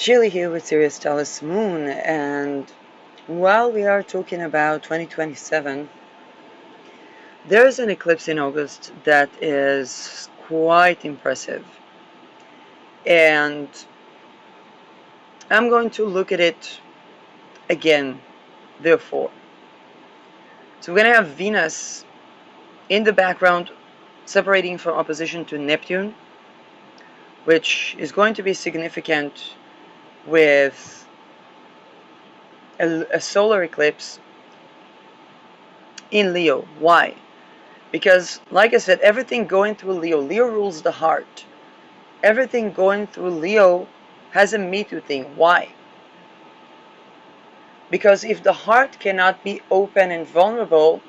Chili here with Sirius Talis Moon, and while we are talking about 2027, there's an eclipse in August that is quite impressive, and I'm going to look at it again, therefore. So we're going to have Venus in the background separating from opposition to Neptune, which is going to be significant with a solar eclipse in Leo. Why? Because, like I said, everything going through Leo rules the heart. Everything going through Leo has a Me Too thing. Why? Because if the heart cannot be open and vulnerable,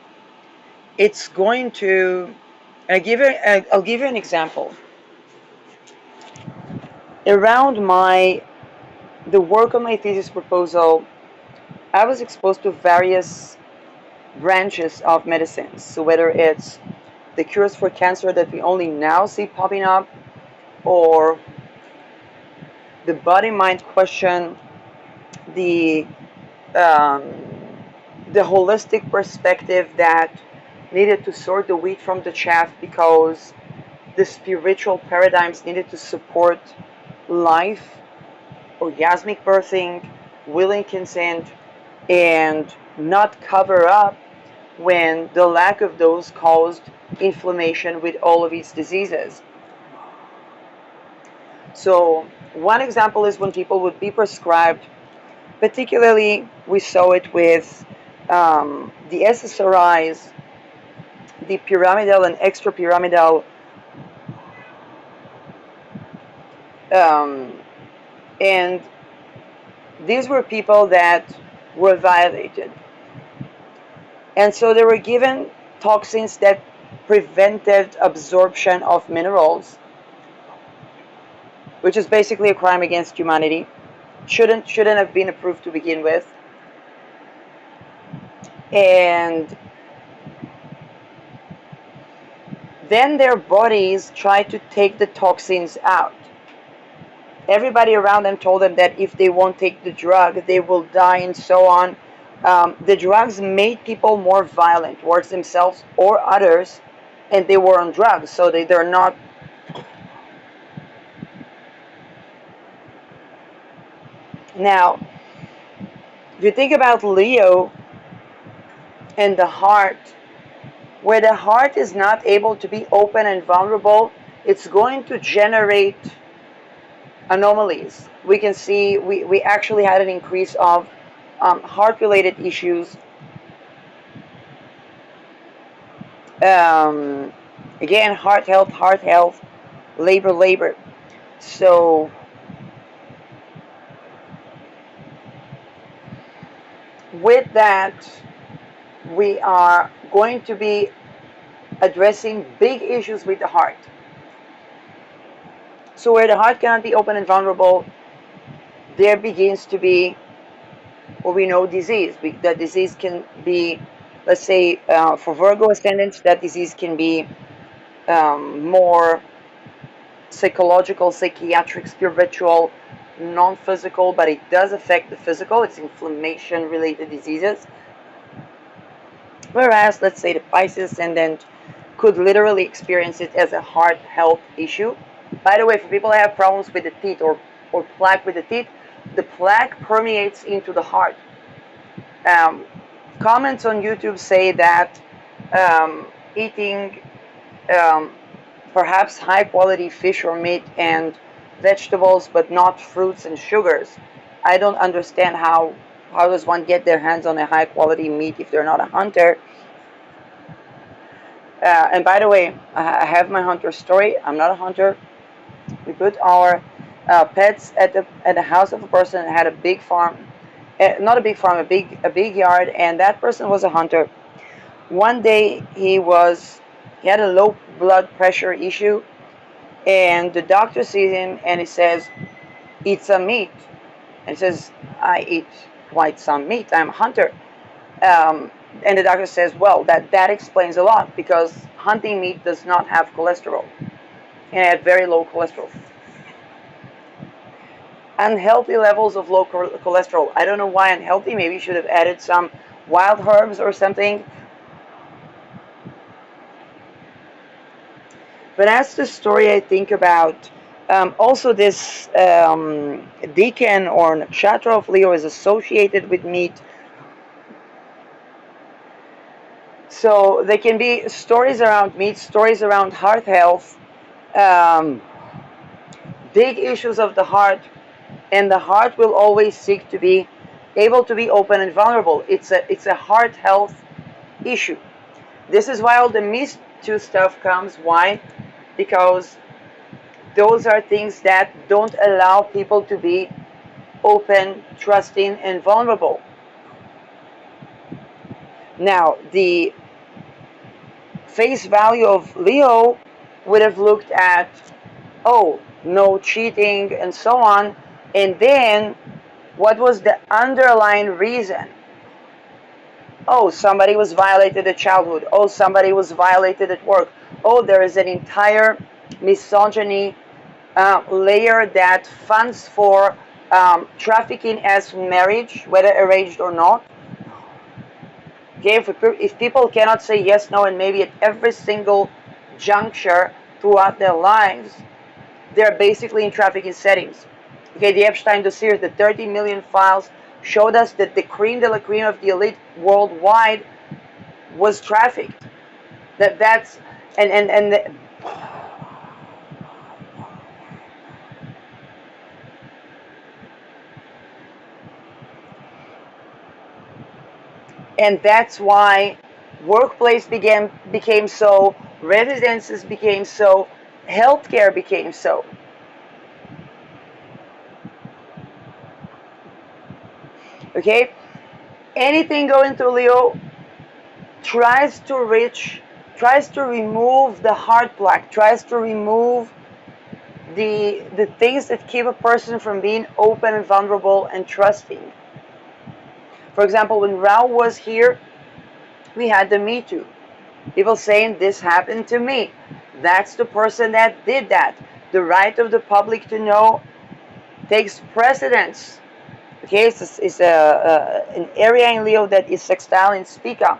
it's going to. I'll give you an example. Around the work on my thesis proposal, I was exposed to various branches of medicines. So whether it's the cures for cancer that we only now see popping up, or the body-mind question, the um, the holistic perspective that needed to sort the wheat from the chaff because the spiritual paradigms needed to support life, orgasmic birthing, willing consent, and not cover up when the lack of those caused inflammation with all of its diseases. So one example is when people would be prescribed, particularly we saw it with the SSRIs, the pyramidal and extrapyramidal and these were people that were violated. And so they were given toxins that prevented absorption of minerals, which is basically a crime against humanity. Shouldn't have been approved to begin with. And then their bodies tried to take the toxins out. Everybody around them told them that if they won't take the drug, they will die and so on. The drugs made people more violent towards themselves or others, and they were on drugs, so they're not. Now, if you think about Leo and the heart, where the heart is not able to be open and vulnerable, it's going to generate anomalies. We can see we actually had an increase of heart-related issues. Again, heart health, labor. So with that, we are going to be addressing big issues with the heart. So where the heart cannot be open and vulnerable, there begins to be what we know disease. That disease can be, let's say, for Virgo ascendants, that disease can be more psychological, psychiatric, spiritual, non-physical, but it does affect the physical. It's inflammation-related diseases. Whereas, let's say, the Pisces ascendant could literally experience it as a heart health issue. By the way, for people that have problems with the teeth or plaque with the teeth, the plaque permeates into the heart. Comments on YouTube say that eating perhaps high quality fish or meat and vegetables, but not fruits and sugars. I don't understand how does one get their hands on a high quality meat if they're not a hunter. And by the way, I have my hunter story. I'm not a hunter. We put our pets at the house of a person that had a big farm, not a big farm, a big yard, and that person was a hunter. One day he had a low blood pressure issue, and the doctor sees him and he says, "Eat some meat." And he says, "I eat quite some meat. I'm a hunter." And the doctor says, "Well, that explains a lot because hunting meat does not have cholesterol, and it had very low cholesterol." unhealthy levels of low cholesterol. I don't know why unhealthy. Maybe you should have added some wild herbs or something. But as the story I think about, also this decan or nakshatra of Leo is associated with meat. So there can be stories around meat, stories around heart health, um, big issues of the heart, and the heart will always seek to be able to be open and vulnerable. It's a heart health issue. This is why all the Me Too stuff comes. Why? Because those are things that don't allow people to be open, trusting, and vulnerable. Now, the face value of Leo would have looked at, oh, no cheating and so on, and then what was the underlying reason? Oh, somebody was violated at childhood. Oh, somebody was violated at work. Oh, there is an entire misogyny layer that funds for trafficking as marriage, whether arranged or not. Okay, if people cannot say yes, no, and maybe at every single juncture throughout their lives, they're basically in trafficking settings. Okay, the Epstein dossier, the 30 million files showed us that the cream de la cream of the elite worldwide was trafficked. That's and that's why workplace became so, residences became so, healthcare became so. Okay, anything going through Leo tries to reach, tries to remove the heart plaque, tries to remove the things that keep a person from being open and vulnerable and trusting. For example, when Rao was here, we had the Me Too. People saying this happened to me. That's the person that did that. The right of the public to know takes precedence. Okay, it's an area in Leo that is sextile in Spica.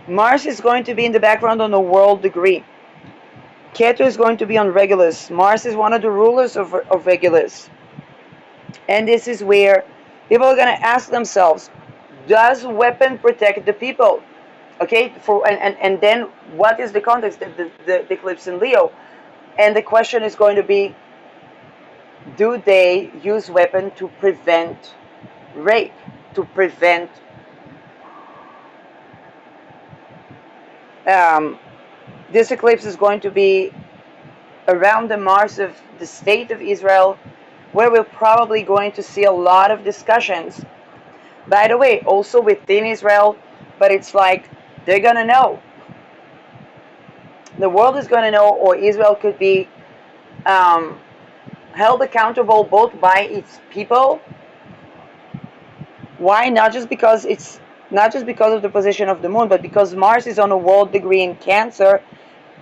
Mars is going to be in the background on a world degree. Ketu is going to be on Regulus. Mars is one of the rulers of Regulus. And this is where people are going to ask themselves, does weapon protect the people? Okay, and then what is the context? The eclipse in Leo. And the question is going to be, do they use weapon to prevent rape, to prevent um, this eclipse is going to be around the Mars of the state of Israel, where we're probably going to see a lot of discussions. By the way, also within Israel, but it's like they're going to know. The world is going to know, or Israel could be um, held accountable both by its people. Why? Not just because of the position of the moon, but because Mars is on a world degree in Cancer,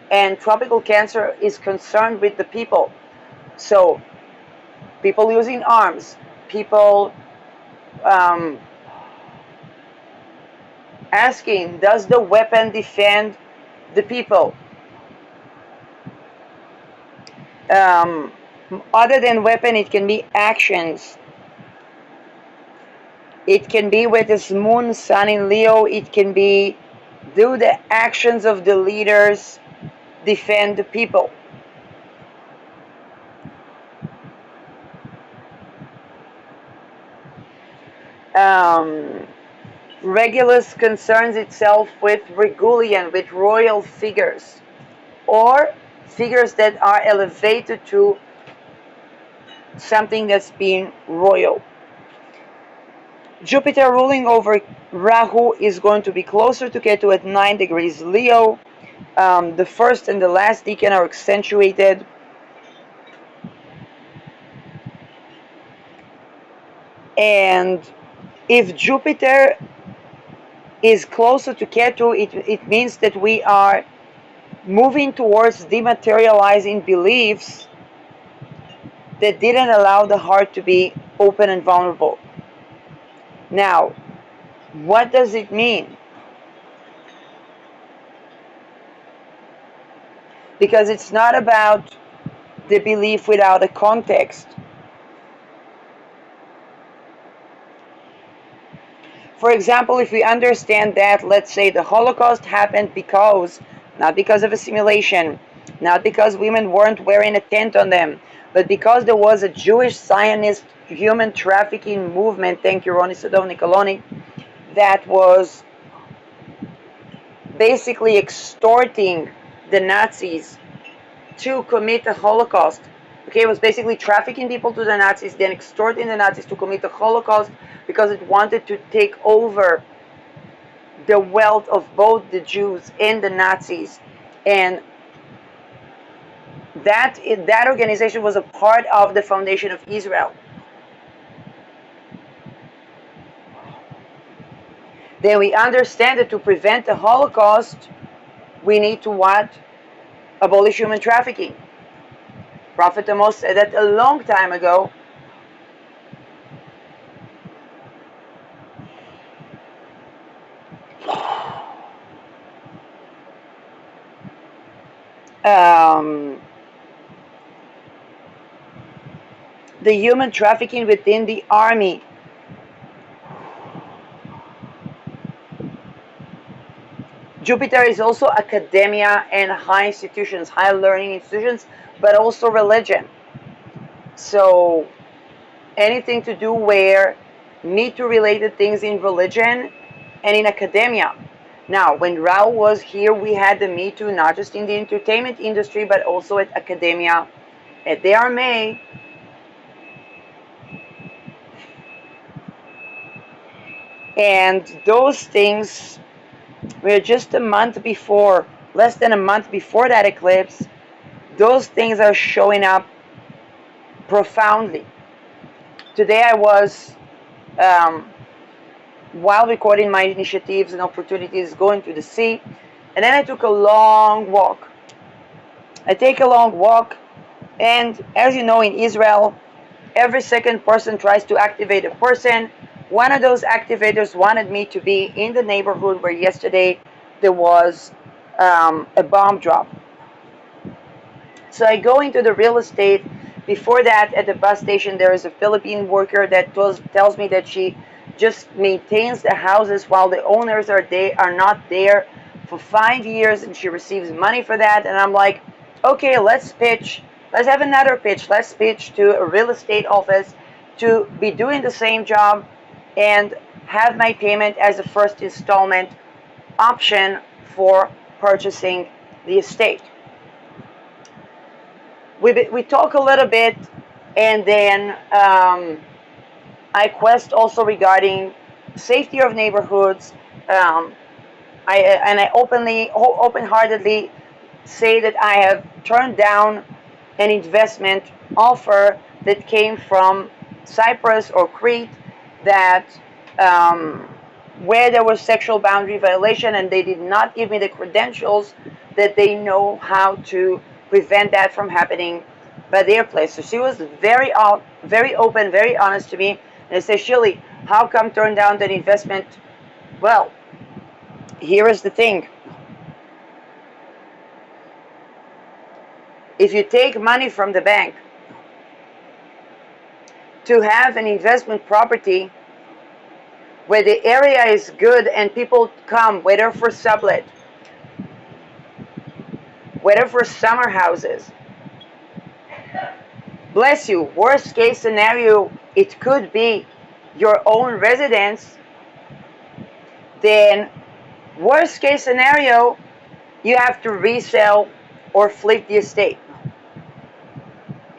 and tropical Cancer is concerned with the people. So people using arms, people um, asking, does the weapon defend the people? Um, Other than weapon, it can be actions. It can be with this moon, sun in Leo. It can be, do the actions of the leaders defend the people? Um, Regulus concerns itself with Regulian, with royal figures, or figures that are elevated to something that's being royal. Jupiter ruling over Rahu is going to be closer to Ketu at 9 degrees Leo. The first and the last decan are accentuated. And if Jupiter is closer to Ketu, it means that we are moving towards dematerializing beliefs that didn't allow the heart to be open and vulnerable. Now, what does it mean? Because it's not about the belief without a context. For example, if we understand that, let's say, the Holocaust happened not because of a simulation, not because women weren't wearing a tent on them, but because there was a Jewish Zionist human trafficking movement, thank you, Ronnie Sadov Nikoloni, that was basically extorting the Nazis to commit a Holocaust. Okay, it was basically trafficking people to the Nazis, then extorting the Nazis to commit the Holocaust because it wanted to take over the wealth of both the Jews and the Nazis. And that organization was a part of the foundation of Israel. Then we understand that to prevent the Holocaust, we need to what? Abolish human trafficking. Prophet Amos said that a long time ago. Um, the human trafficking within the army. Jupiter is also academia and high institutions, high learning institutions, but also religion. So anything to do where Me Too related things in religion and in academia. Now, when Rao was here, we had the Me Too not just in the entertainment industry, but also at academia, at the RMA. And those things were just a month before, less than a month before that eclipse, those things are showing up profoundly. Today I was, while recording my initiatives and opportunities, going to the sea, and then I took a long walk. I take a long walk, and as you know, in Israel, every second person tries to activate a person. One of those activators wanted me to be in the neighborhood where yesterday there was a bomb drop. So I go into the real estate. Before that, at the bus station, there is a Philippine worker that tells me that she just maintains the houses while the owners are not there for 5 years, and she receives money for that. And I'm like, okay, let's pitch. Let's have another pitch. Let's pitch to a real estate office to be doing the same job and have my payment as a first installment option for purchasing the estate. We talk a little bit, and then I quest also regarding safety of neighborhoods. Um, I open-heartedly say that I have turned down an investment offer that came from Cyprus or Crete that um, where there was sexual boundary violation, and they did not give me the credentials that they know how to prevent that from happening by their place. So she was very open, very honest to me, and I said, Shirley, how come turn down that investment? Well, here is the thing. If you take money from the bank to have an investment property where the area is good and people come, whether for sublet, whether for summer houses, bless you, worst case scenario, it could be your own residence, then worst case scenario, you have to resell or flip the estate.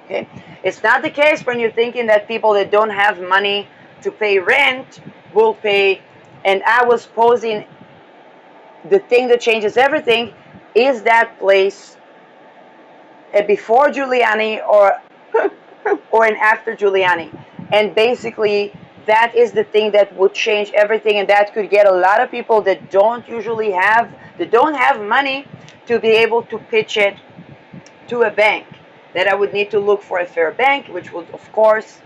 Okay? It's not the case when you're thinking that people that don't have money to pay rent will pay. And I was posing the thing that changes everything is that place a before Giuliani or or an after Giuliani. And basically that is the thing that would change everything, and that could get a lot of people that don't have money to be able to pitch it to a bank. That I would need to look for a fair bank, which would of course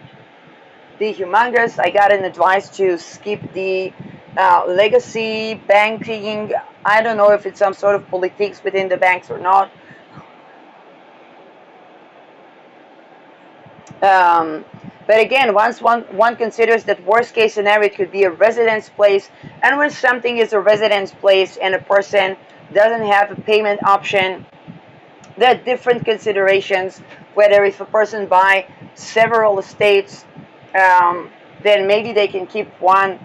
be humongous. I got an advice to skip the legacy banking. I don't know if it's some sort of politics within the banks or not. Um, but again, once one considers that worst case scenario, it could be a residence place, and when something is a residence place and a person doesn't have a payment option, there are different considerations. Whether if a person buy several estates, then maybe they can keep one.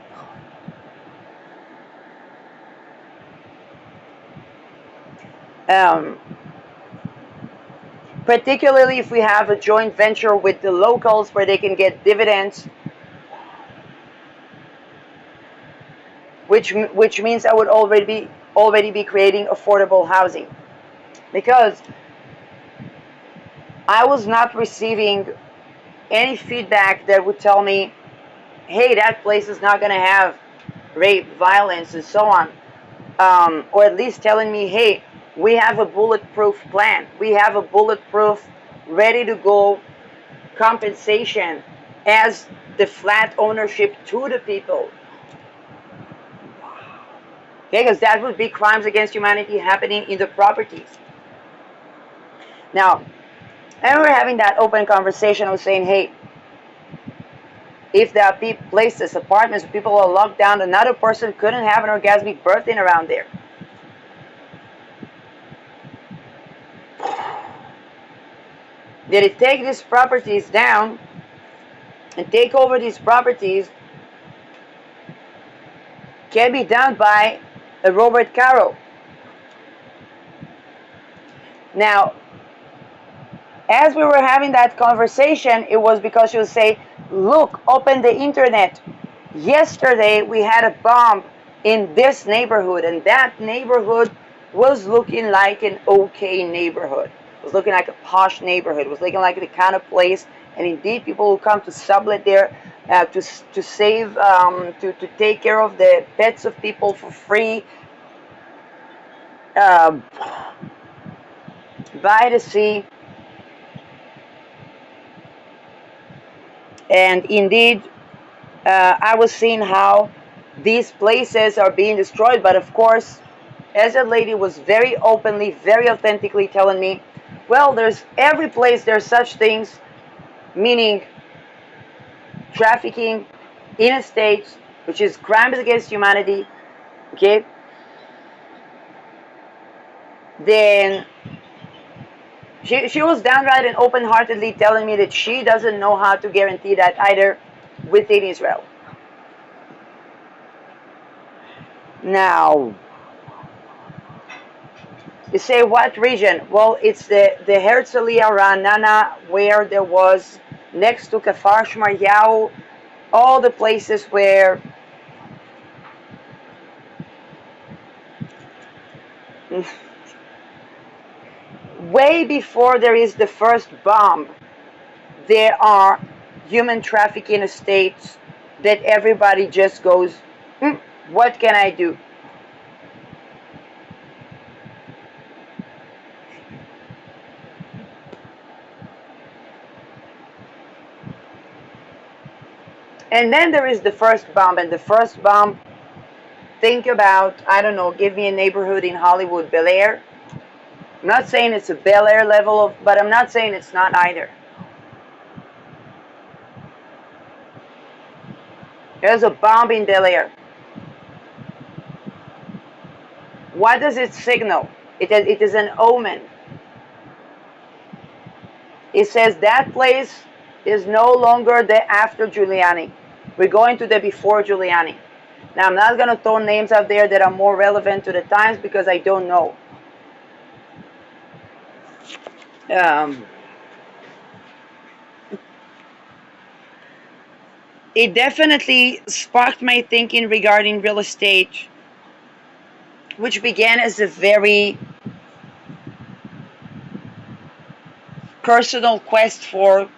Um, Particularly if we have a joint venture with the locals where they can get dividends, which means I would already be creating affordable housing, because I was not receiving any feedback that would tell me, hey, that place is not going to have rape, violence, and so on, or at least telling me, hey, we have a bulletproof plan, we have a bulletproof, ready to go compensation as the flat ownership to the people. Okay, because that would be crimes against humanity happening in the properties. Now, and we were having that open conversation. I was saying, hey, if there are places, apartments, people are locked down, another person couldn't have an orgasmic birth in around there. Did it take these properties down and take over these properties can be done by a Robert Caro. Now, as we were having that conversation, it was because she would say, look, open the internet. Yesterday we had a bomb in this neighborhood, and that neighborhood was looking like an okay neighborhood. It was looking like a posh neighborhood. It was looking like the kind of place, and indeed people will come to sublet there to save, to take care of the pets of people for free. Uh, by the sea. And indeed, I was seeing how these places are being destroyed. But of course, as that lady was very openly, very authentically telling me, well, there's every place there's such things, meaning trafficking in estates, which is crimes against humanity, okay, then she was downright and open-heartedly telling me that she doesn't know how to guarantee that either within Israel. Now, you say what region? Well, it's the Herzliya Ranana, where there was next to Kafar Shmaryahu, all the places where way before there is the first bomb, there are human trafficking estates that everybody just goes, what can I do? And then there is the first bomb, and the first bomb, think about, I don't know, give me a neighborhood in Hollywood, Bel Air. I'm not saying it's a Bel Air level of, but I'm not saying it's not either. There's a bomb in Bel Air. What does it signal? It is an omen. It says that place is no longer the after Giuliani. We're going to the before Giuliani. Now, I'm not going to throw names out there that are more relevant to the times because I don't know. It definitely sparked my thinking regarding real estate, which began as a very personal quest for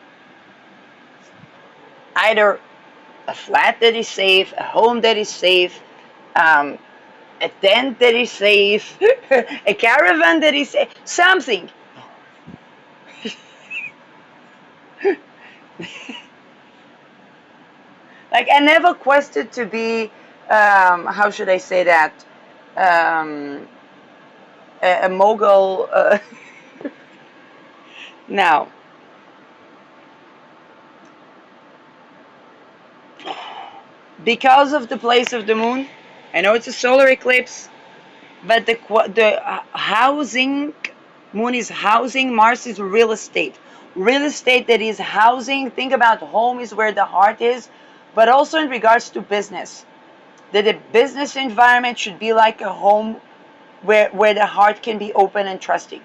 either a flat that is safe, a home that is safe, um, a tent that is safe, a caravan that is safe, something. Like I never quested to be, how should I say that, um, a mogul. Now, because of the place of the moon, I know it's a solar eclipse, but the housing, moon is housing, Mars is real estate. Real estate that is housing. Think about home is where the heart is, but also in regards to business. That the business environment should be like a home where the heart can be open and trusting.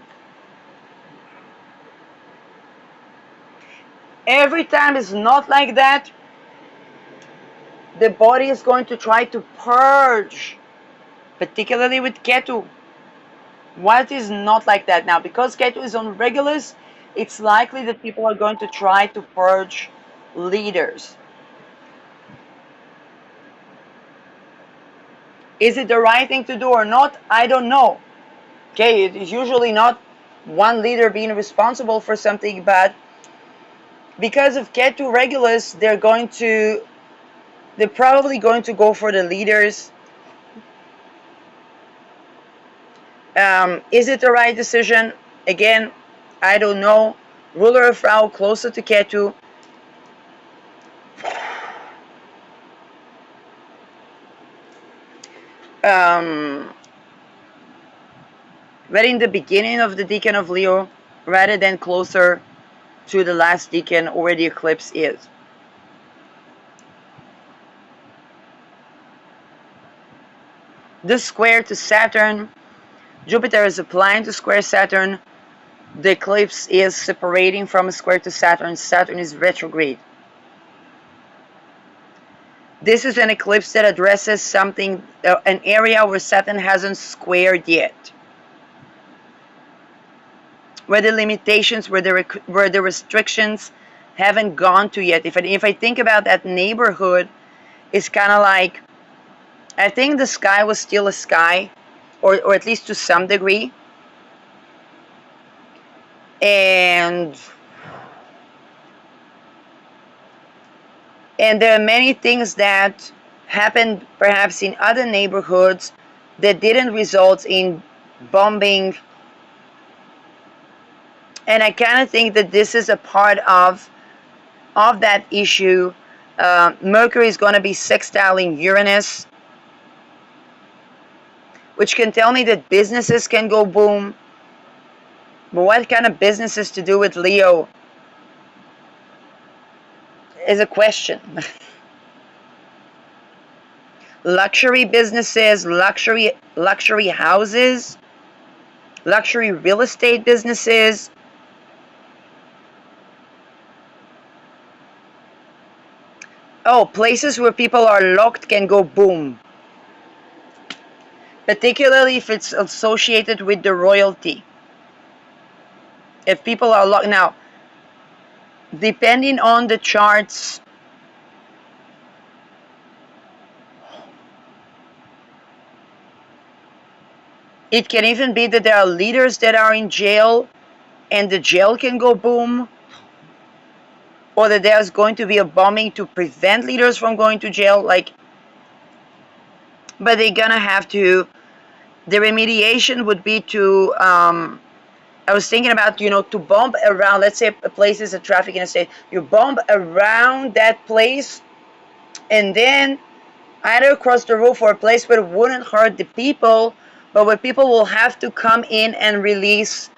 Every time it's not like that, the body is going to try to purge, particularly with Ketu. What is not like that now? Because Ketu is on Regulus, it's likely that people are going to try to purge leaders. Is it the right thing to do or not? I don't know. Okay, it is usually not one leader being responsible for something, but because of Ketu Regulus, they're probably going to go for the leaders. Is it the right decision? Again, I don't know. Ruler of Rao closer to Ketu. Um, but in the beginning of the decan of Leo, rather than closer to the last decan where the eclipse is. The square to Saturn, Jupiter is applying to square Saturn. The eclipse is separating from a square to Saturn. Saturn is retrograde. This is an eclipse that addresses something, an area where Saturn hasn't squared yet. Where the limitations, where the restrictions haven't gone to yet. If I think about that neighborhood, it's kind of like, I think the sky was still a sky, or at least to some degree. And there are many things that happened perhaps in other neighborhoods that didn't result in bombing. And I kind of think that this is a part of that issue. Mercury is going to be sextiling Uranus, which can tell me that businesses can go boom. But what kind of businesses to do with Leo is a question. Luxury businesses, luxury houses, luxury real estate businesses. Oh, places where people are locked can go boom. Particularly if it's associated with the royalty. If people are locked. Now, depending on the charts, it can even be that there are leaders that are in jail and the jail can go boom. Or that there's going to be a bombing to prevent leaders from going to jail. But they're gonna have to. The remediation would be to. I was thinking about, to bomb around. Let's say a place is a traffic in a state. You bomb around that place, and then either across the roof or a place where it wouldn't hurt the people, but where people will have to come in and release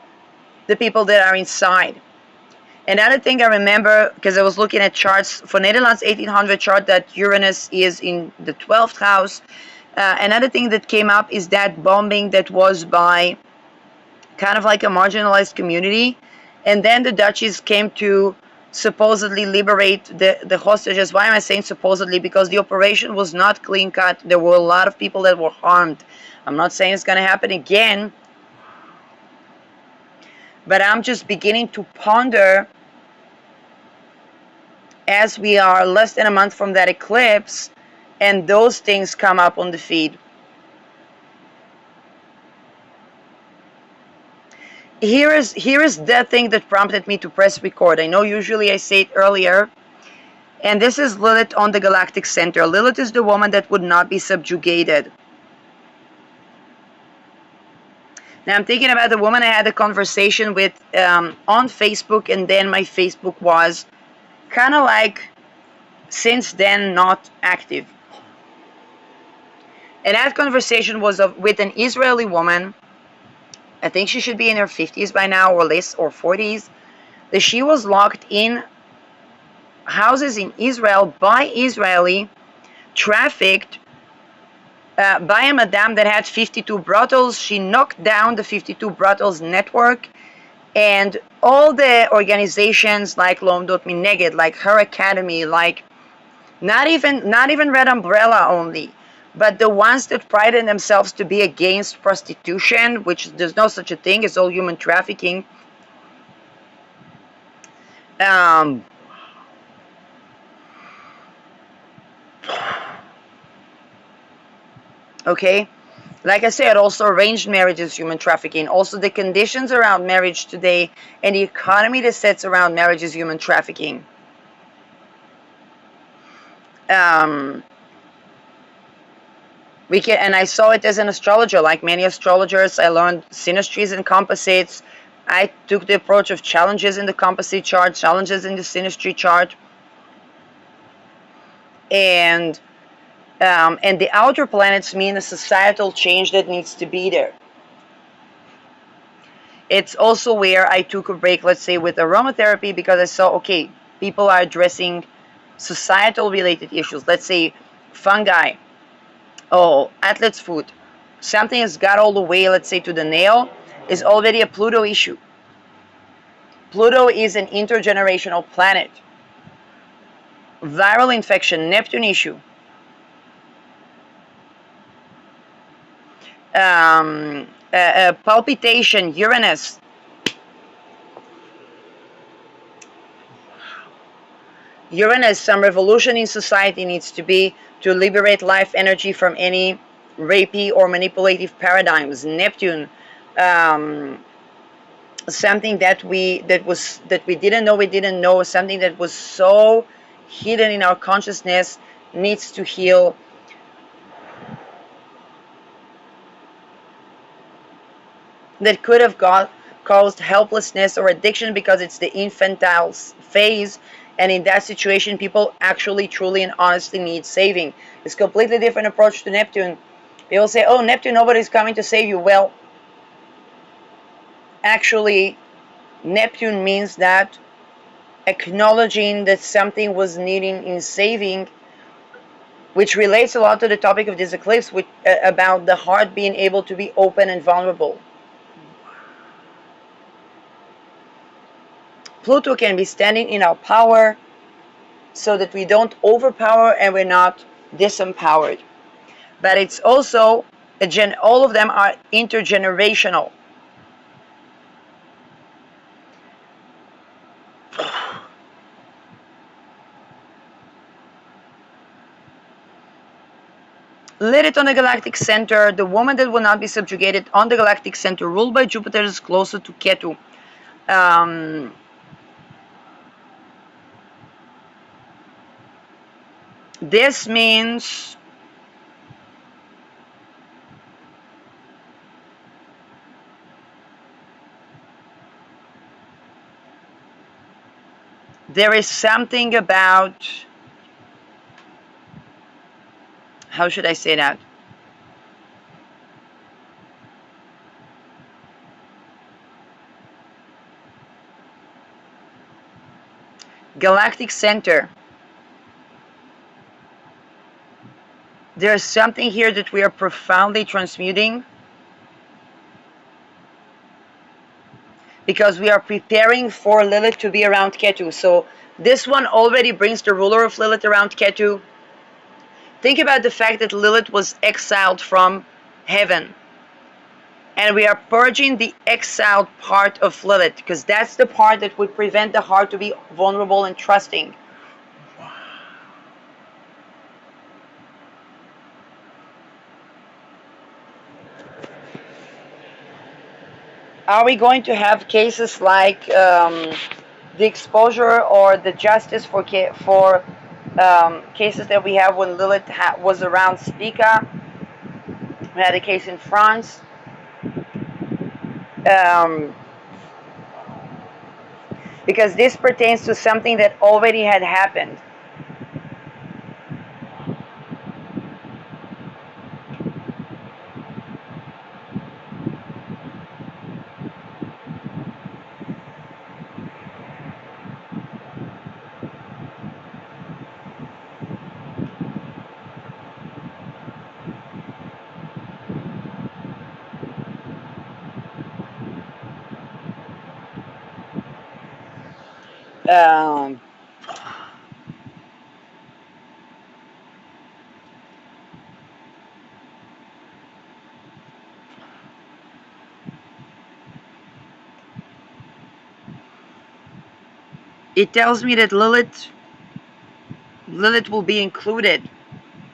the people that are inside. Another thing I remember, because I was looking at charts for Netherlands 1800 chart, that Uranus is in the 12th house. Another thing that came up is that bombing that was by kind of like a marginalized community. And then the Dutchies came to supposedly liberate the hostages. Why am I saying supposedly? Because the operation was not clean cut. There were a lot of people that were harmed. I'm not saying it's going to happen again, but I'm just beginning to ponder as we are less than a month from that eclipse, and those things come up on the feed. Here is the thing that prompted me to press record. I know usually I say it earlier, and this is Lilith on the galactic center. Lilith is the woman that would not be subjugated. Now I'm thinking about the woman I had a conversation with on Facebook, and then my Facebook was kind of like since then not active. And that conversation was with an Israeli woman. I think she should be in her 50s by now, or less, or 40s. That she was locked in houses in Israel by Israeli, trafficked by a madame that had 52 brothels. She knocked down the 52 brothels network, and all the organizations like Lomdot Mineged, like Her Academy, like not even Red Umbrella only, but the ones that prided themselves to be against prostitution, which there's no such a thing, it's all human trafficking. Okay, like I said, also arranged marriage is human trafficking. Also, the conditions around marriage today and the economy that sets around marriage is human trafficking. And I saw it as an astrologer. Like many astrologers, I learned synastries and composites. I took the approach of challenges in the composite chart, challenges in the synastry chart, and the outer planets mean a societal change that needs to be there. It's also where I took a break, let's say, with aromatherapy, because I saw, okay, people are addressing societal related issues. Let's say fungi, athlete's foot. Something has got all the way, let's say, to the nail, is already a Pluto issue. Pluto is an intergenerational planet. Viral infection, Neptune issue. Palpitation, Uranus. Uranus, some revolution in society needs to be to liberate life energy from any rapey or manipulative paradigms. Neptune, something that we didn't know, something that was so hidden in our consciousness needs to heal. That could have caused helplessness or addiction because it's the infantile phase, and in that situation people actually truly and honestly need saving. It's a completely different approach to Neptune. People say, oh, Neptune, nobody's coming to save you. Well, actually, Neptune means that acknowledging that something was needing in saving, which relates a lot to the topic of this eclipse, about the heart being able to be open and vulnerable. Pluto can be standing in our power so that we don't overpower and we're not disempowered. But it's also, all of them are intergenerational. Lilith on the galactic center, the woman that will not be subjugated on the galactic center, ruled by Jupiter, is closer to Ketu. This means there is something about, how should I say that? Galactic center. There's something here that we are profoundly transmuting, because we are preparing for Lilith to be around Ketu. So this one already brings the ruler of Lilith around Ketu. Think about the fact that Lilith was exiled from heaven. And we are purging the exiled part of Lilith, because that's the part that would prevent the heart to be vulnerable and trusting. are we going to have cases like the exposure or the justice for cases that we have when Lilith was around Spica? We had a case in France. Um, because this pertains to something that already had happened. Um, it tells me that Lilith will be included.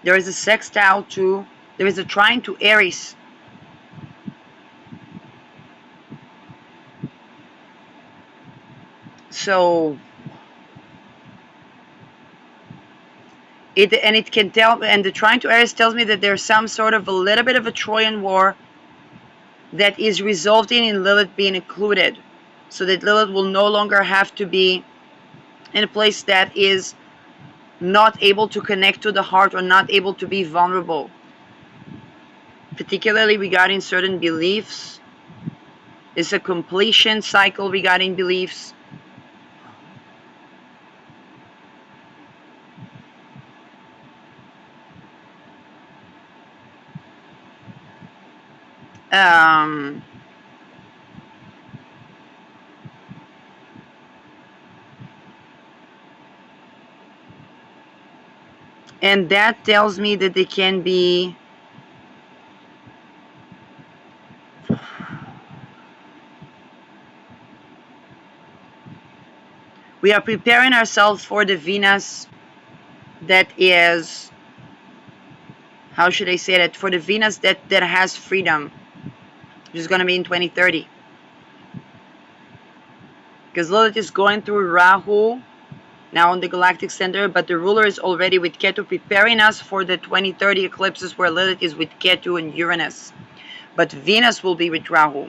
There is a sextile to, there is a trine to Aries. So it can tell, and the trine to Aries tells me that there's some sort of a little bit of a Trojan war that is resulting in Lilith being included, so that Lilith will no longer have to be in a place that is not able to connect to the heart or not able to be vulnerable, particularly regarding certain beliefs. It's a completion cycle regarding beliefs. Um, and that tells me that they can be, we are preparing ourselves for the Venus that is, how should I say that, for the Venus that has freedom, which is going to be in 2030. Because Lilith is going through Rahu now on the galactic center, but the ruler is already with Ketu, preparing us for the 2030 eclipses where Lilith is with Ketu and Uranus. But Venus will be with Rahu.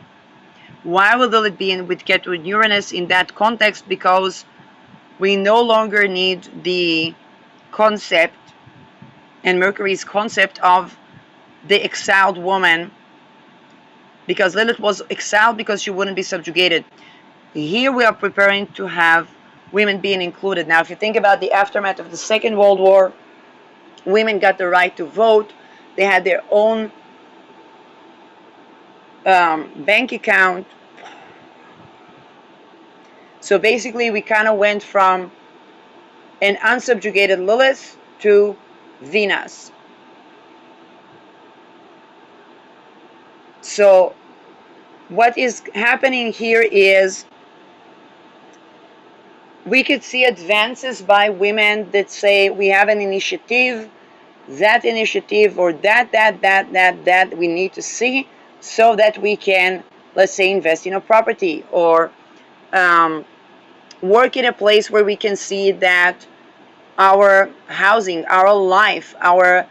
Why will Lilith be with Ketu and Uranus in that context? Because we no longer need the concept and Mercury's concept of the exiled woman, because Lilith was exiled because she wouldn't be subjugated. Here we are preparing to have women being included. Now, if you think about the aftermath of the Second World War, women got the right to vote. They had their own bank account. So basically, we kind of went from an unsubjugated Lilith to Venus. So what is happening here is we could see advances by women that say we have an initiative, that initiative or that we need to see so that we can, let's say, invest in a property or work in a place where we can see that our housing, our life, our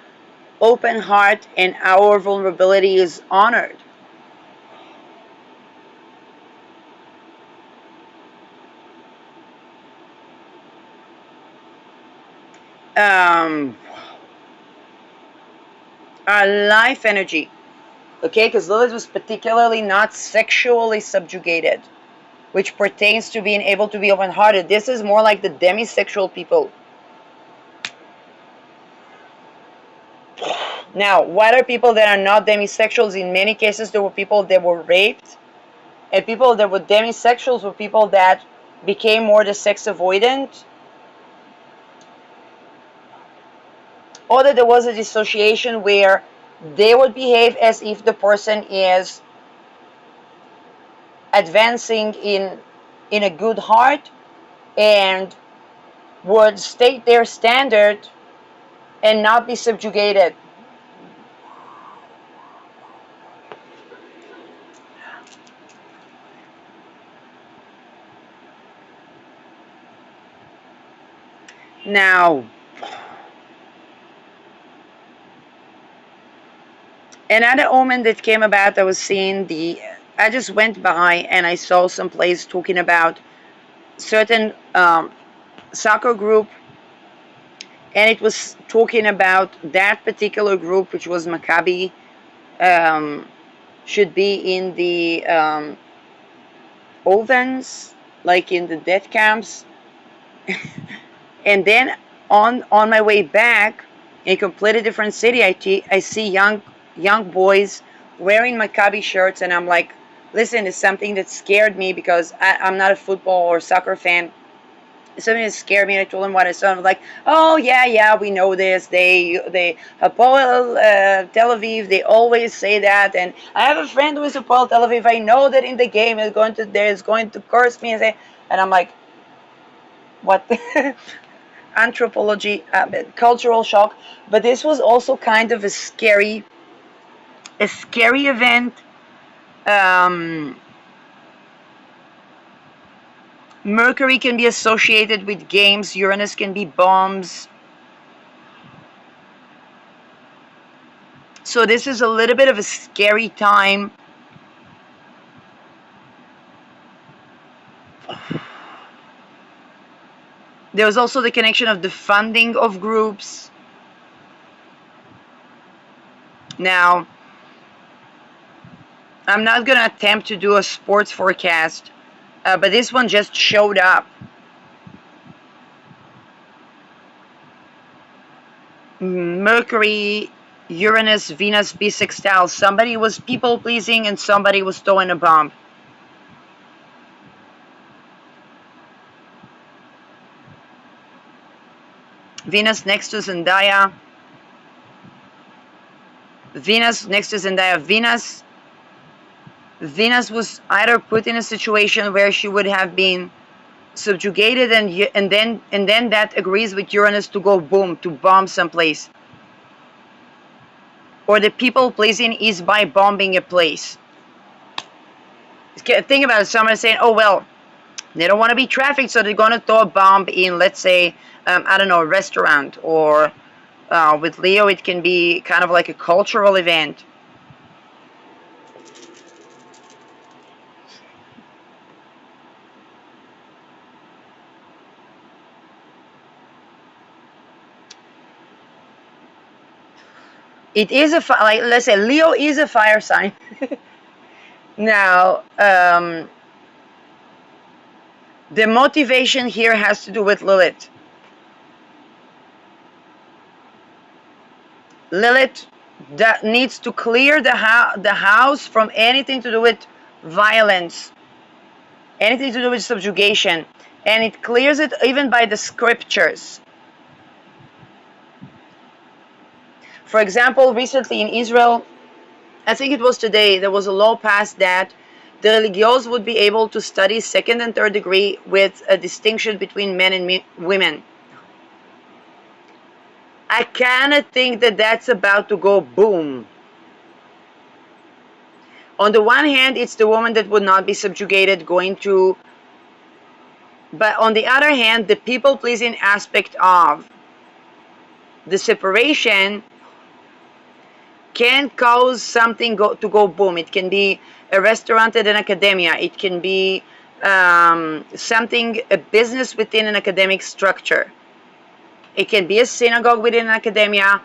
open heart and our vulnerability is honored. Um, our life energy, okay, because Lilith was particularly not sexually subjugated, which pertains to being able to be open-hearted. This is more like the demisexual people. Now, what are people that are not demisexuals? In many cases, there were people that were raped, and people that were demisexuals were people that became more the sex avoidant, or that there was a dissociation where they would behave as if the person is advancing in a good heart and would state their standard and not be subjugated. Now, another omen that came about, I was seeing I just went by and I saw some place talking about certain soccer group, and it was talking about that particular group, which was Maccabi, um, should be in the ovens, like in the death camps. And then on my way back, in a completely different city, I see young boys wearing Maccabi shirts, and I'm like, listen, it's something that scared me because I'm not a football or soccer fan. Something that scared me. I told them what I saw. I was like, "Oh yeah, we know this. They Hapoel Tel Aviv. They always say that." And I have a friend who is Hapoel Tel Aviv. I know that in the game is going to curse me and say, and I'm like, "What?" Anthropology, cultural shock. But this was also kind of a scary event. Um, Mercury can be associated with games. Uranus can be bombs. So this is a little bit of a scary time. There was also the connection of the funding of groups. Now, I'm not going to attempt to do a sports forecast, but this one just showed up. Mercury, Uranus, Venus bisextile. Somebody was people pleasing and somebody was throwing a bomb. Venus next to Zendaya. Venus next to Zendaya. Venus was either put in a situation where she would have been subjugated, and then that agrees with Uranus to go boom, to bomb someplace. Or the people pleasing is by bombing a place. Think about it. Someone saying, "Oh well, they don't want to be trafficked, so they're gonna throw a bomb in, let's say, I don't know, a restaurant." Or with Leo, it can be kind of like a cultural event. It is like, let's say Leo is a fire sign. Now, the motivation here has to do with Lilith. Lilith that needs to clear the house from anything to do with violence, anything to do with subjugation, and it clears it even by the scriptures. For example, recently in Israel, I think it was today, there was a law passed that the religious would be able to study second and third degree with a distinction between men and women. I kind of think that that's about to go boom. On the one hand, it's the woman that would not be subjugated going to, but on the other hand, the people pleasing aspect of the separation can cause something to go boom. It can be a restaurant at an academia. It can be something, a business within an academic structure. It can be a synagogue within an academia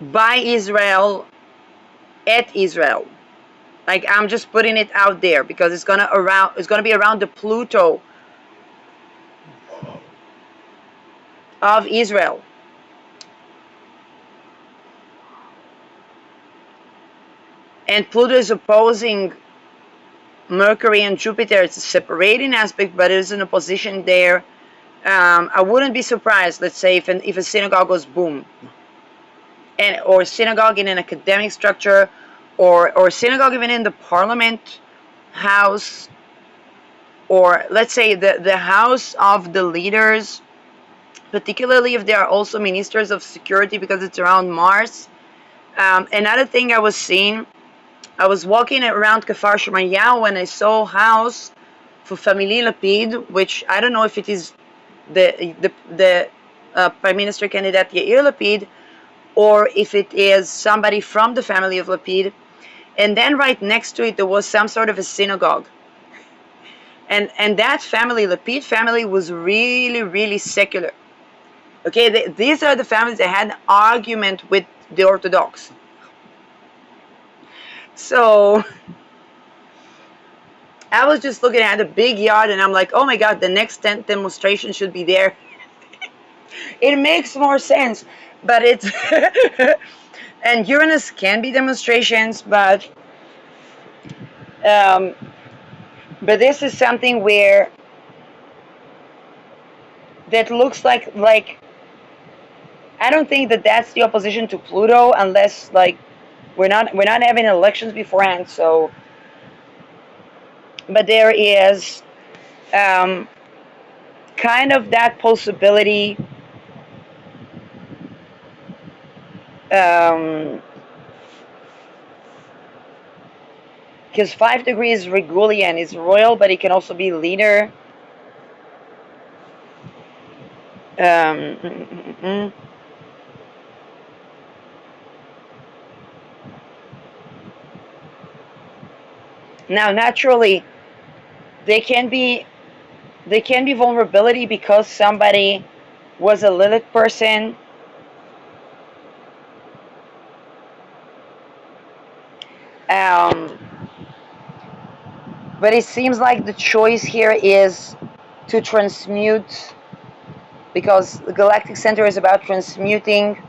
by Israel, at Israel. Like, I'm just putting it out there because it's gonna be around the Pluto of Israel. And Pluto is opposing Mercury and Jupiter. It's a separating aspect, but it is in a position there. I wouldn't be surprised, let's say, if a synagogue goes boom, or synagogue in an academic structure, or synagogue even in the parliament house, or let's say the house of the leaders, particularly if they are also ministers of security because it's around Mars. Another thing I was seeing, I was walking around Kfar Shemaryahu when I saw a house for Family Lapid, which I don't know if it is the Prime Minister candidate Yair Lapid, or if it is somebody from the family of Lapid. And then right next to it, there was some sort of a synagogue. And that family, Lapid family, was really, really secular. Okay, these are the families that had an argument with the Orthodox. So I was just looking at a big yard and I'm like, oh my God, the next demonstration should be there. It makes more sense, but it's and Uranus can be demonstrations, um, but this is something where that looks like I don't think that that's the opposition to Pluto unless like we're not having elections beforehand. So, but there is um, kind of that possibility. Because 5 degrees Regulian is royal, but it can also be leader. Um, mm, mm, mm, mm. Now, naturally, they can be vulnerability because somebody was a Lilith person. Um, but it seems like the choice here is to transmute because the galactic center is about transmuting.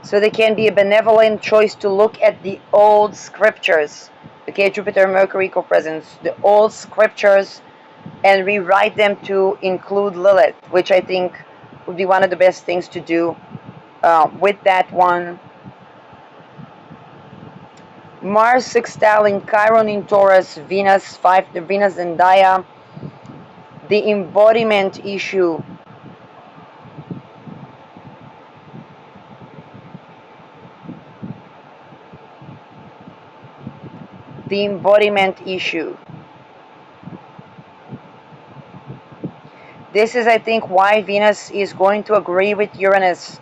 So they can be a benevolent choice to look at the old scriptures. Okay, Jupiter, Mercury co-presence, the old scriptures, and rewrite them to include Lilith, which I think would be one of the best things to do with that one. Mars sextile in Chiron in Taurus, Venus 5, the Venus Zendaya, the embodiment issue. The embodiment issue. This is, I think, why Venus is going to agree with Uranus,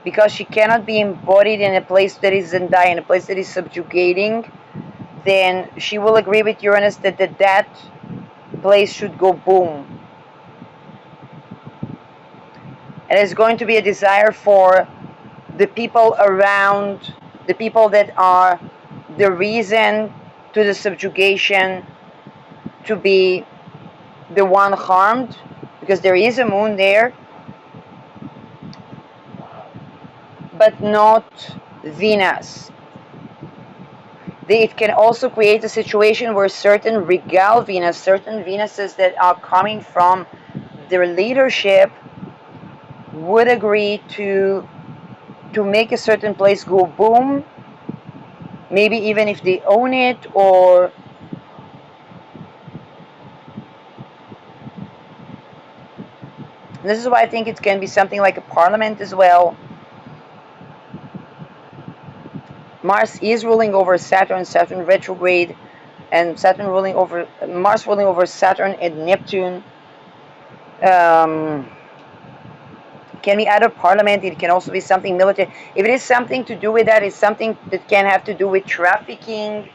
because she cannot be embodied in a place that is Zendaya, in a place that is subjugating. Then she will agree with Uranus that place should go boom. And there's going to be a desire for the people around, the people that are the reason to the subjugation, to be the one harmed, because there is a moon there, but not Venus. It can also create a situation where certain regal Venus, certain Venuses that are coming from their leadership would agree to make a certain place go boom, maybe even if they own it, or this is why I think it can be something like a parliament as well. Mars is ruling over Saturn, Saturn retrograde, and Saturn ruling over Mars ruling over Saturn and Neptune. Um, can be either parliament, it can also be something military. If it is something to do with that, it's something that can have to do with trafficking,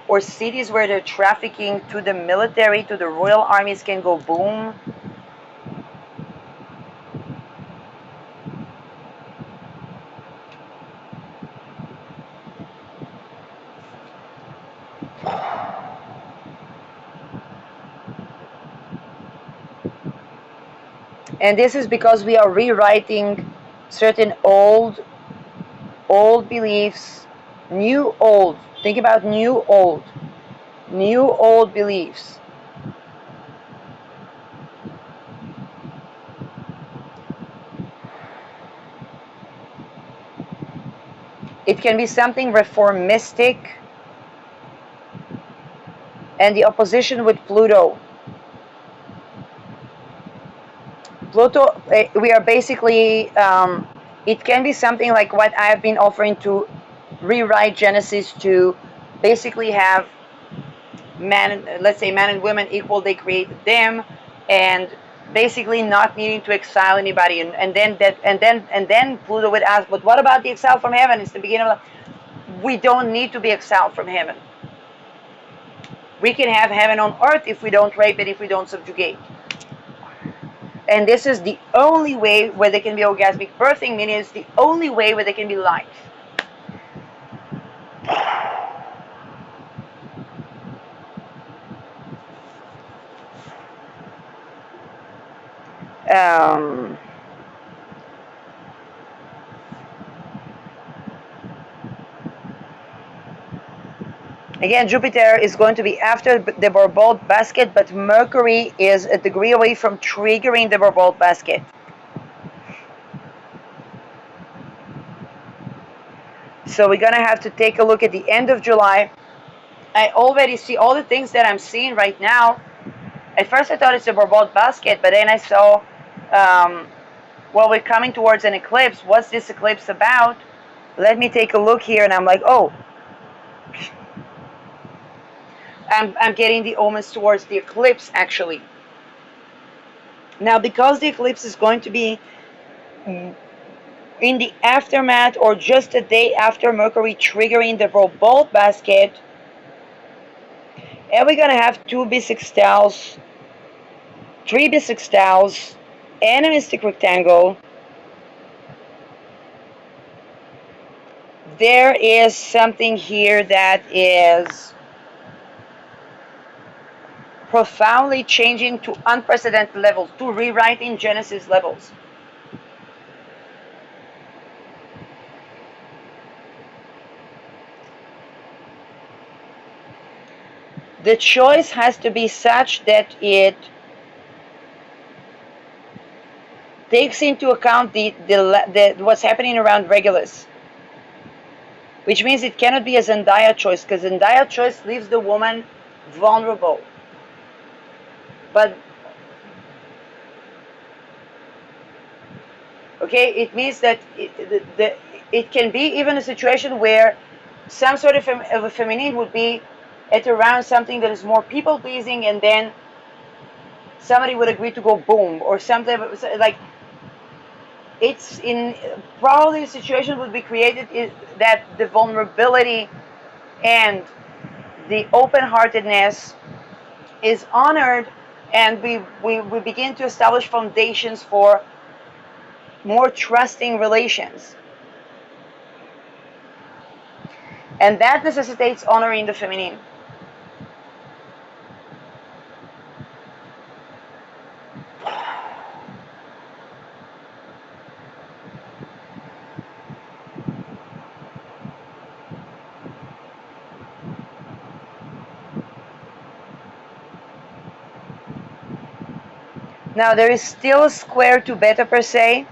or cities where they're trafficking to the military, to the royal armies can go boom. And this is because we are rewriting certain old beliefs, new old. Think about new old beliefs. It can be something reformistic, and the opposition with Pluto. Pluto, we are basically, it can be something like what I've been offering to rewrite Genesis to basically have man, let's say man and women equal, they created them, and basically not needing to exile anybody, and then Pluto would ask, but what about the exile from heaven? It's the beginning of we don't need to be exiled from heaven. We can have heaven on earth if we don't rape and if we don't subjugate. And this is the only way where there can be orgasmic birthing, meaning it's the only way where there can be life. Um, Again, Jupiter is going to be after the Barbault basket, but Mercury is a degree away from triggering the Barbault basket. So we're going to have to take a look at the end of July. I already see all the things that I'm seeing right now. At first I thought it's a Barbault basket, but then I saw, well, we're coming towards an eclipse. What's this eclipse about? Let me take a look here, and I'm like, oh, I'm getting the omens towards the eclipse, actually. Now, because the eclipse is going to be in the aftermath or just a day after Mercury triggering the Barbault basket, and we're going to have two bisextiles, three bisextiles, and a mystic rectangle. There is something here that is profoundly changing to unprecedented levels, to rewriting Genesis levels. The choice has to be such that it takes into account the what's happening around Regulus, which means it cannot be a Zendaya choice, because Zendaya choice leaves the woman vulnerable. But okay, it means that it can be even a situation where some sort of a feminine would be at around something that is more people pleasing, and then somebody would agree to go boom or something like it's in probably a situation would be created that the vulnerability and the open-heartedness is honored, and we begin to establish foundations for more trusting relations, and that necessitates honoring the feminine. Now there is still a square to Beta Persei.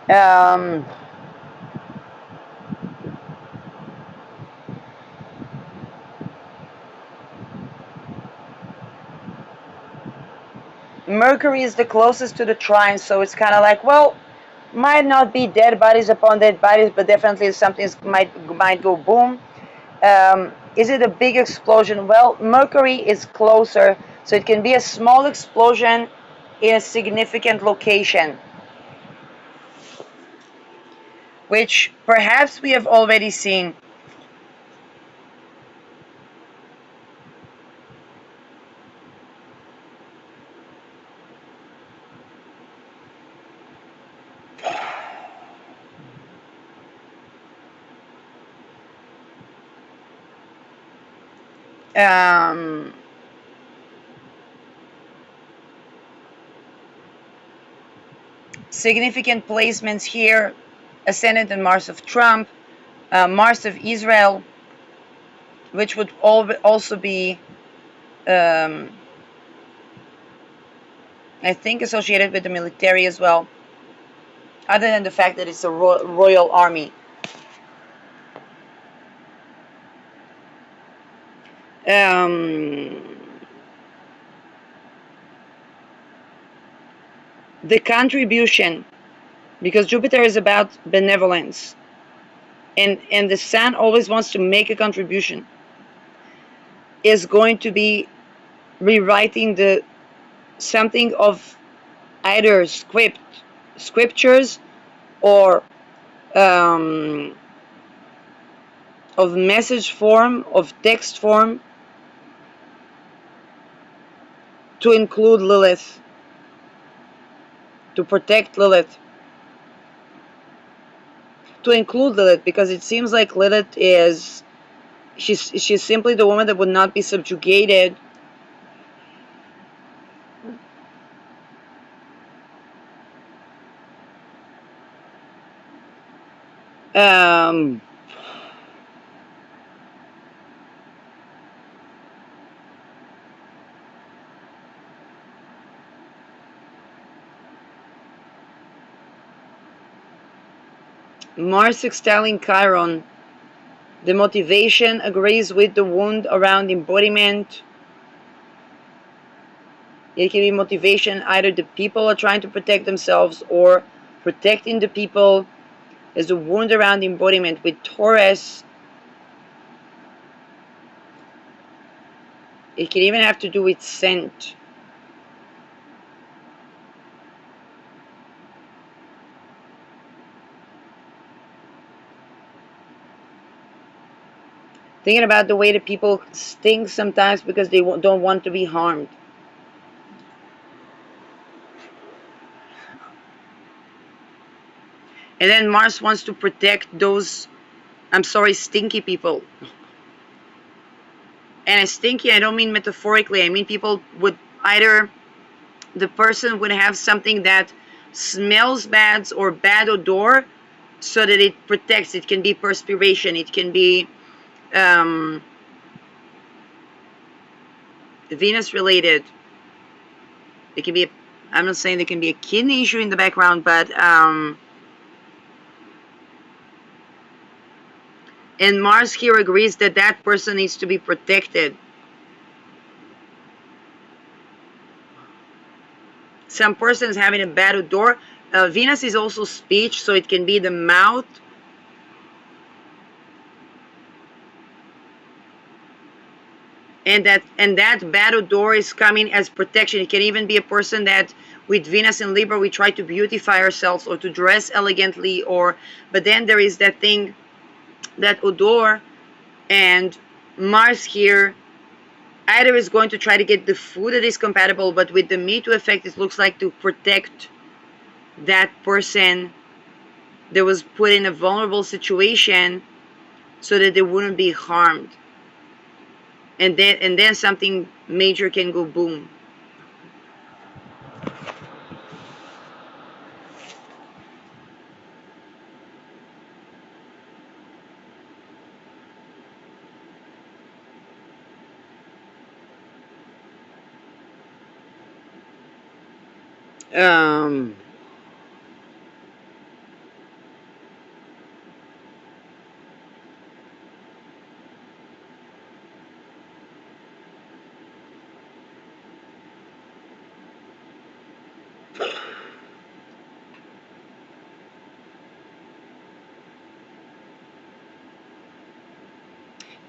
Um, Mercury is the closest to the trine, so it's kind of like, well, might not be dead bodies upon dead bodies, but definitely something might go boom. Is it a big explosion? Well, Mercury is closer, so it can be a small explosion in a significant location, which perhaps we have already seen. Um, Significant placements here: Ascendant and Mars of Trump, Mars of Israel, which would also be, um, I think, associated with the military as well, other than the fact that it's a royal army. Um, the contribution, because Jupiter is about benevolence, and the sun always wants to make a contribution, is going to be rewriting the something of either scriptures, or um, of message form, of text form, to include Lilith, to protect Lilith, to include Lilith, because it seems like Lilith is, she's simply the woman that would not be subjugated. Um, Mars sextiling Chiron, the motivation agrees with the wound around embodiment. It can be motivation, either the people are trying to protect themselves, or protecting the people. There's a wound around embodiment with Taurus. It can even have to do with scent. Thinking about the way that people stink sometimes because they don't want to be harmed. And then Mars wants to protect those, I'm sorry, stinky people. And stinky, I don't mean metaphorically. I mean people would either, the person would have something that smells bad or bad odor, so that it protects. It can be perspiration. It can be um, Venus related. It can be, I'm not saying there can be a kidney issue in the background, but and Mars here agrees that that person needs to be protected. Some person is having a bad odor. Venus is also speech, so it can be the mouth. And that bad odor is coming as protection. It can even be a person that, with Venus in Libra, we try to beautify ourselves or to dress elegantly, or but then there is that thing, that odor, and Mars here either is going to try to get the food that is compatible, but with the Me Too effect, it looks like to protect that person that was put in a vulnerable situation so that they wouldn't be harmed. And then something major can go boom. Um,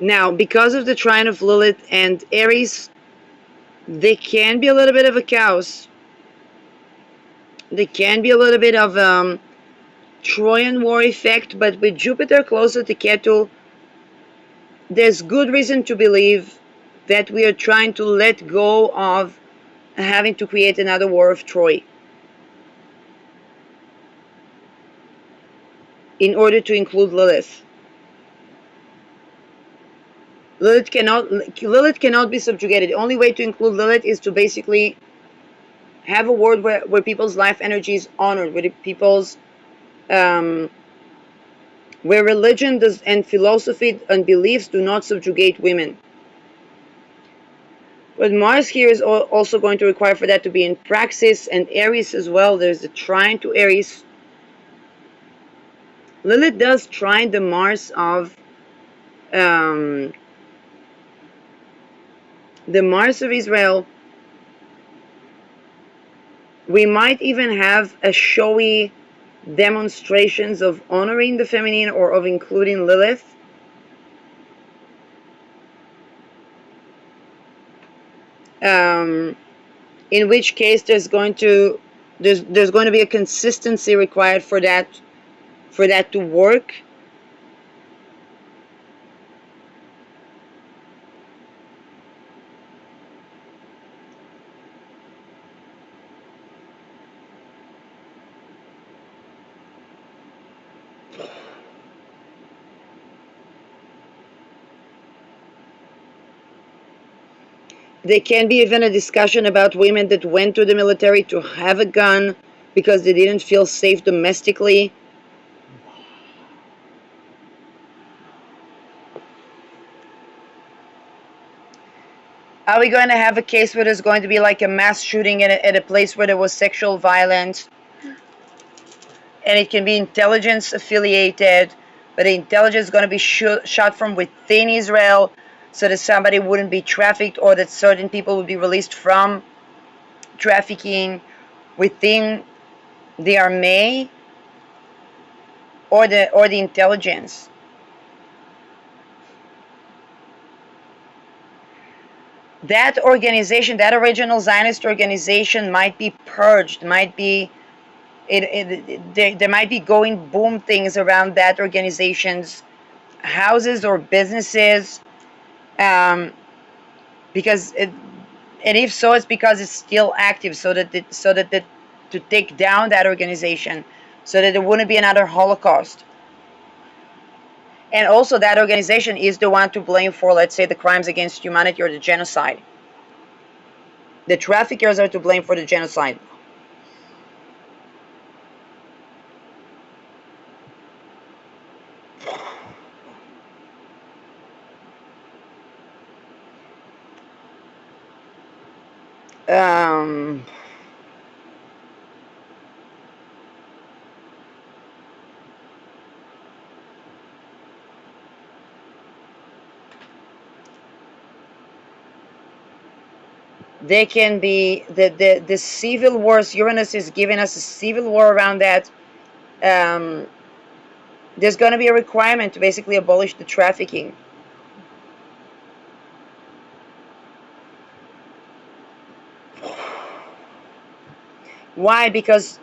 Now, because of the trine of Lilith and Aries, they can be a little bit of a chaos. They can be a little bit of Trojan War effect, but with Jupiter closer to Ketu, there's good reason to believe that we are trying to let go of having to create another War of Troy in order to include Lilith. Lilith cannot be subjugated. The only way to include Lilith is to basically have a world where people's life energy is honored, where people's um, where religion does, and philosophy and beliefs do not subjugate women. But Mars here is also going to require for that to be in praxis, and Aries as well. There's a trine to Aries. Lilith does trine the Mars of um, the Mars of Israel, We might even have a showy demonstrations of honoring the feminine or of including Lilith. Um, in which case there's going to be a consistency required for that to work. There can be even a discussion about women that went to the military to have a gun because they didn't feel safe domestically. Are we going to have a case where there's going to be like a mass shooting at a place where there was sexual violence? And it can be intelligence affiliated, but the intelligence is going to be shot from within Israel so that somebody wouldn't be trafficked or that certain people would be released from trafficking within the army or the intelligence. That organization, that original Zionist organization, might be purged, might be there might be going boom things around that organization's houses or businesses, um, because and if so, it's because it's still active, to take down that organization, so that there wouldn't be another Holocaust. And also, that organization is the one to blame for, let's say, the crimes against humanity or the genocide. The traffickers are to blame for the genocide. Um, they can be the civil wars. Uranus is giving us a civil war around that. Um, there's going to be a requirement to basically abolish the trafficking. Why? Because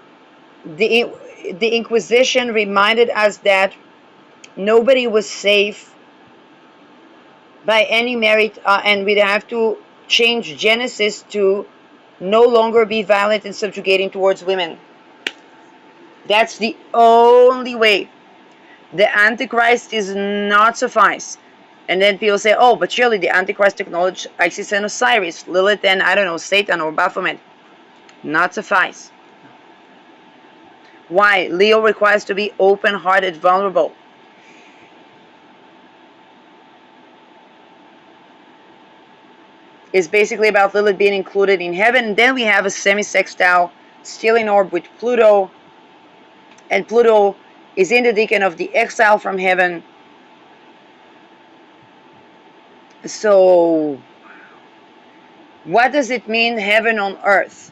the the Inquisition reminded us that nobody was safe by any merit, and we'd have to change Genesis to no longer be violent and subjugating towards women. That's the only way. The Antichrist is not suffice. And then people say, oh, but surely the Antichrist acknowledged Isis and Osiris, Lilith and, I don't know, Satan or Baphomet. Not suffice. Why? Leo requires to be open-hearted, vulnerable. It's basically about Lilith being included in heaven. And then we have a semi-sextile still in orb with Pluto. And Pluto is in the decan of the exile from heaven. So, what does it mean, heaven on earth?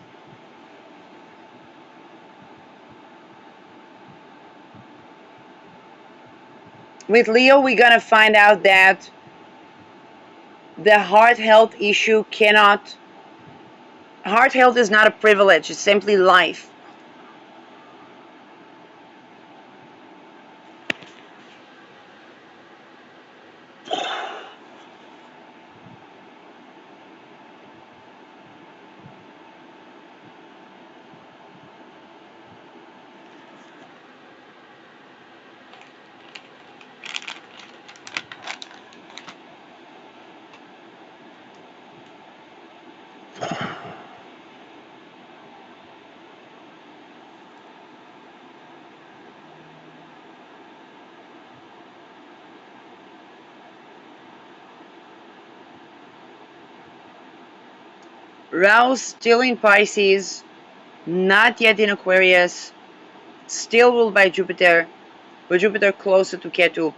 With Leo, we're going to find out that the heart health issue cannot. Heart health is not a privilege, it's simply life. Rahu still in Pisces, not yet in Aquarius, still ruled by Jupiter, but Jupiter closer to Ketu.